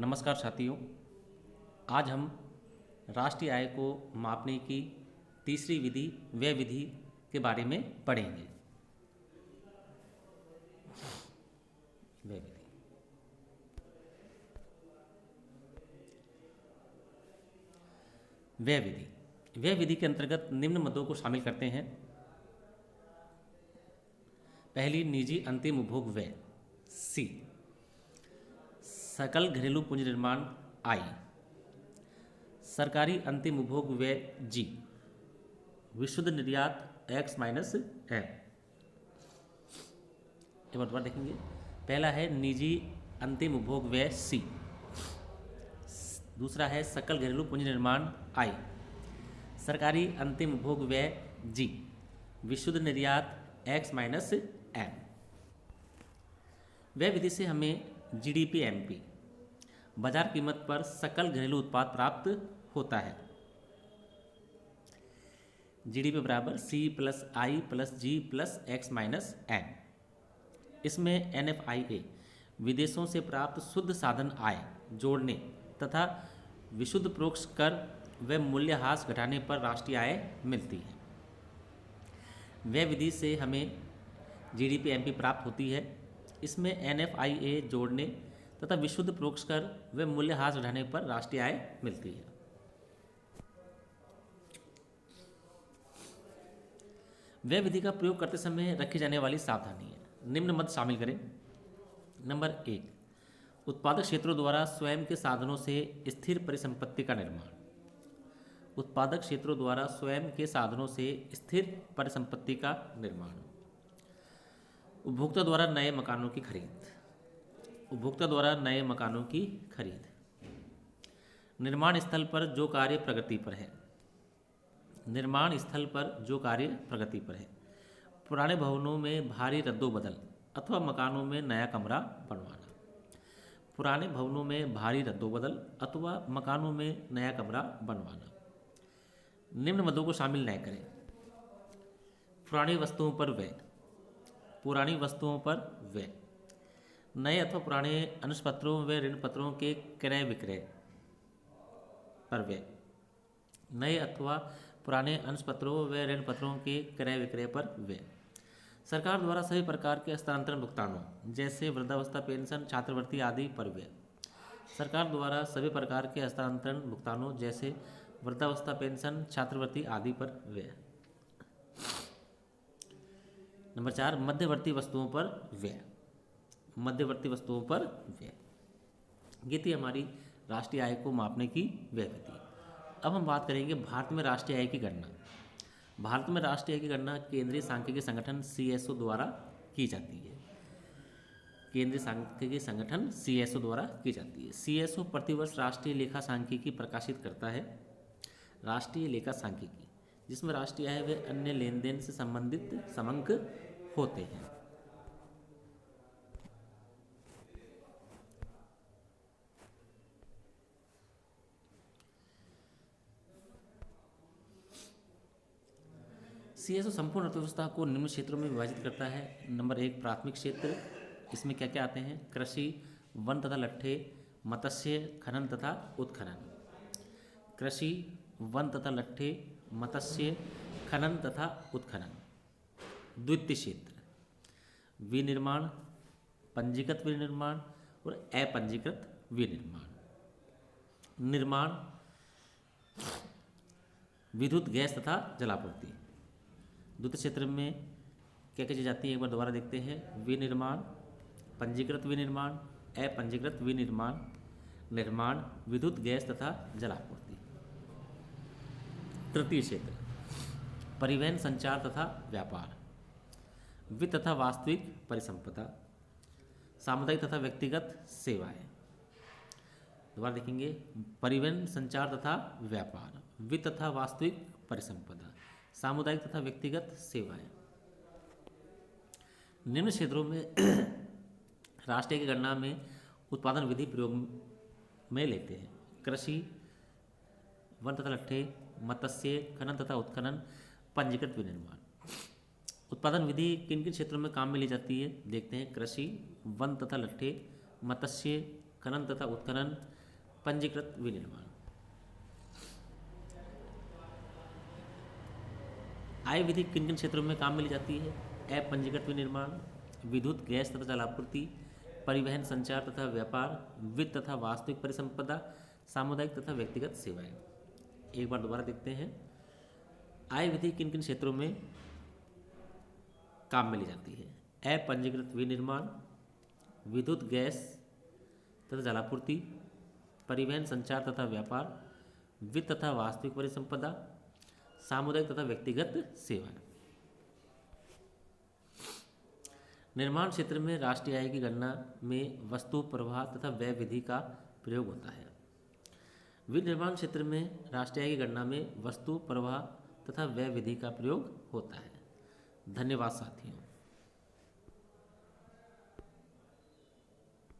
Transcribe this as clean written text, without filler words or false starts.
नमस्कार साथियों। आज हम राष्ट्रीय आय को मापने की तीसरी विधि व्यय विधि के बारे में पढ़ेंगे। व्यय विधि व्यय विधि व्यय विधि के अंतर्गत निम्न मदों को शामिल करते हैं। पहली, निजी अंतिम उपभोग व्यय सी, सकल घरेलू पूंजी निर्माण आई, सरकारी अंतिम उपभोग व्यय जी, विशुद्ध निर्यात एक्स माइनस एम। एक बार दोबारा देखेंगे। पहला है निजी अंतिम उपभोग व्यय सी, दूसरा है सकल घरेलू पूंजी निर्माण आई, सरकारी अंतिम उपभोग व्यय जी, विशुद्ध निर्यात एक्स माइनस एम। व्यय विधि से हमें जीडीपी एमपी बाजार कीमत पर सकल घरेलू उत्पाद प्राप्त होता है। जीडीपी बराबर सी प्लस आई प्लस जी प्लस एक्स माइनस एम। इसमें एनएफआईए विदेशों से प्राप्त शुद्ध साधन आय जोड़ने तथा विशुद्ध परोक्ष कर व मूल्यह्रास घटाने पर राष्ट्रीय आय मिलती है। व्यय विधि से हमें जीडीपी एमपी प्राप्त होती है। इसमें एनएफआईए जोड़ने तथा विशुद्ध परोक्ष कर व मूल्यह्रास घटाने पर राष्ट्रीय आय मिलती है। व्यय विधि का प्रयोग करते समय रखी जाने वाली सावधानी है। निम्न मत शामिल करें। नंबर 1, उत्पादक क्षेत्रों द्वारा स्वयं के साधनों से स्थिर परिसंपत्ति का निर्माण। उत्पादक क्षेत्रों द्वारा स्वयं के साधनों से स्थिर परिसंपत्ति का निर्माण। उपभोक्ता द्वारा नए मकानों की खरीद। उपभोक्ता द्वारा नए मकानों की खरीद। निर्माण स्थल पर जो कार्य प्रगति पर है। निर्माण स्थल पर जो कार्य प्रगति पर है। पुराने भवनों में भारी रद्दोबदल अथवा मकानों में नया कमरा बनवाना। पुराने भवनों में भारी रद्दोबदल अथवा मकानों में नया कमरा बनवाना। निम्न मदों को शामिल न करें। पुरानी वस्तुओं पर व्यय। पुरानी वस्तुओं पर व्यय। नए अथवा पुराने अनुष्पत्रों व ऋण पत्रों के क्रय विक्रय पर व्यय। नए अथवा पुराने अनुष्पत्रों व ऋण पत्रों के क्रय विक्रय पर व्यय। सरकार द्वारा सभी प्रकार के हस्तांतरण भुगतानों जैसे वृद्धावस्था पेंशन छात्रवृत्ति आदि पर व्यय। सरकार द्वारा सभी प्रकार के हस्तांतरण भुगतानों जैसे वृद्धावस्था पेंशन छात्रवृत्ति आदि पर व्यय। नंबर 4, मध्यवर्ती वस्तुओं पर व्यय। मध्यवर्ती वस्तुओं पर व्यय। ये थी हमारी राष्ट्रीय आय को मापने की व्यय विधि। अब हम बात करेंगे भारत में राष्ट्रीय आय की गणना। भारत में राष्ट्रीय आय की गणना केंद्रीय सांख्यिकी संगठन सीएसओ द्वारा की जाती है। केंद्रीय सांख्यिकी संगठन सीएसओ द्वारा की जाती है। सीएसओ प्रतिवर्ष राष्ट्रीय लेखा सांख्यिकी प्रकाशित करता है। राष्ट्रीय लेखा सांख्यिकी जिसमें राष्ट्रीय आय व अन्य लेन देन से संबंधित समंक होते हैं। सीएसओ संपूर्ण अर्थव्यवस्था को निम्न क्षेत्रों में विभाजित करता है। नंबर 1, प्राथमिक क्षेत्र। इसमें क्या क्या आते हैं? कृषि, वन तथा लट्ठे, मत्स्य, खनन तथा उत्खनन। कृषि, वन तथा लट्ठे, मत्स्य, खनन तथा उत्खनन। द्वितीय क्षेत्र, विनिर्माण, पंजीकृत विनिर्माण और अपंजीकृत विनिर्माण। निर्माण, विद्युत गैस तथा जलापूर्ति। द्वितीय क्षेत्र में क्या क्या चीज़ आती है एक बार दोबारा देखते हैं। विनिर्माण, पंजीकृत विनिर्माण, अपंजीकृत विनिर्माण, निर्माण, विद्युत गैस तथा जलापूर्ति। तृतीय क्षेत्र, परिवहन, संचार तथा व्यापार, वित्त तथा वास्तविक परिसंपदा, सामुदायिक तथा व्यक्तिगत सेवाएं। दोबारा देखेंगे। परिवहन, संचार तथा व्यापार, वित्त तथा वास्तविक परिसंपदा, सामुदायिक तथा व्यक्तिगत सेवाएं। निम्न क्षेत्रों में राष्ट्रीय की गणना में उत्पादन विधि प्रयोग में लेते हैं। कृषि, वन तथा लट्ठे, मत्स्य, खनन तथा उत्खनन, पंजीकृत विनिर्माण। उत्पादन विधि किन किन क्षेत्रों में काम में ली जाती है देखते हैं। कृषि, वन तथा लट्ठे, मत्स्य, खनन तथा उत्खनन, पंजीकृत विनिर्माण। आय विधि किन किन क्षेत्रों में काम में ली जाती है? अपंजीकृत विनिर्माण, विद्युत गैस तथा जलापूर्ति, परिवहन संचार तथा व्यापार, वित्त तथा वास्तविक परिसंपदा, सामुदायिक तथा व्यक्तिगत सेवाएं। एक बार दोबारा देखते हैं। आय विधि किन किन क्षेत्रों में काम में ली जाती है? अपंजीकृत विनिर्माण, विद्युत गैस तथा जलापूर्ति, परिवहन संचार तथा व्यापार, वित्त तथा वास्तविक परिसंपदा, सामुदायिक तथा व्यक्तिगत सेवाएं। निर्माण क्षेत्र में राष्ट्रीय आय की गणना में वस्तु प्रवाह तथा व्यय विधि का प्रयोग होता है। विनिर्माण क्षेत्र में राष्ट्रीय आय की गणना में वस्तु प्रवाह तथा व्यय विधि का प्रयोग होता है। धन्यवाद साथियों।